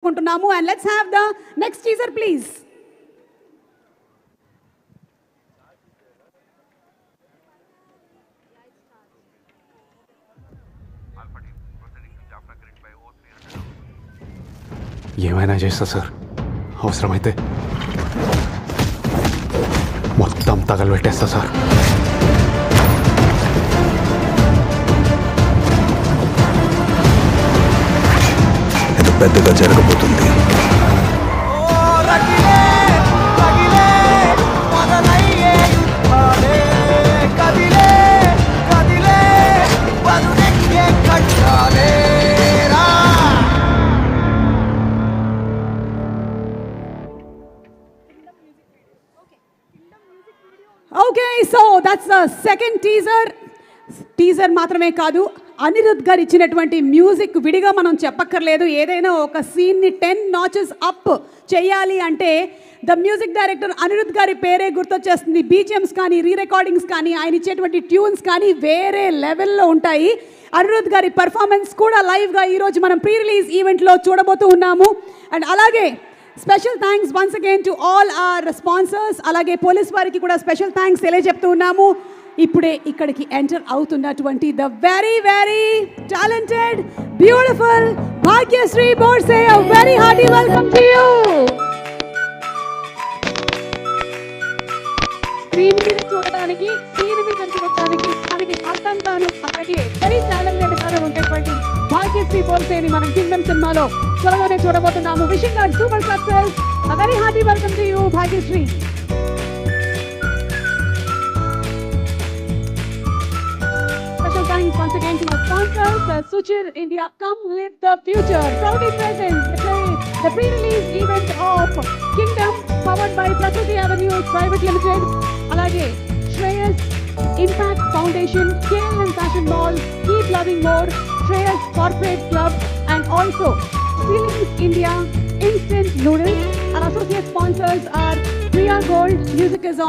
And let's have the next teaser, please. ఏమైనా చేస్తా sir, అవసరమైతే మొత్తం తగలబెట్టేస్తా సార్. ఇది పెద్దగా జరగబోతుంది. Okay, so that's the second teaser. Teaser మాత్రమే కాదు, అనిరుద్ధ్ గారు ఇచ్చినటువంటి మ్యూజిక్ విడిగా మనం చెప్పక్కర్లేదు. ఏదైనా ఒక సీన్ని 10 నాచెస్ అప్ చేయాలి అంటే ద మ్యూజిక్ డైరెక్టర్ అనిరుద్ధ్ గారి పేరే గుర్తొచ్చేస్తుంది. బీజిఎమ్స్ కానీ, రీ రికార్డింగ్స్ కానీ, ఆయన ఇచ్చేటువంటి ట్యూన్స్ కానీ వేరే లెవెల్లో ఉంటాయి. అనిరుద్ధ్ గారి పర్ఫార్మెన్స్ కూడా లైవ్గా ఈరోజు మనం ప్రీ రిలీజ్ ఈవెంట్లో చూడబోతూ ఉన్నాము. అండ్ అలాగే special thanks once again to all are sponsors. అలాగే పోలీస్ వారికి కూడా స్పెషల్ థ్యాంక్స్ తెలియజెప్తూ ఉన్నాము. ఇప్పుడే ఇక్కడికి ఎంటర్ అవుతున్నటువంటి the very very talented beautiful Bhagyashri Borse, a very hearty welcome to you. Screen చూడడానికి, స్క్రీన్ మీద చూడడానికి మనకి అర్థంగాను అలాగే వెరీ టాలెంటెడ్ గా ఉండేటువంటి భాగ్యశ్రీ బోర్సేని మనం కింగ్డమ్ సినిమాలో త్వరలోనే చూడబోతున్నాము. Wishing you super success. A very hearty welcome to you, Bhagyashri. Special thanks once again to our sponsors, Suchir India. Come live the future. Proudly present the pre-release event of Kingdom, powered by Prakriti Avenues Private Limited. Alage Shreyas Impact Foundation, KLM Fashion Mall, Keep Loving More, Shreyas Corporate Club, and also Feelings India Instant Noodles. Our associate sponsors are Priya Gold. Music is on.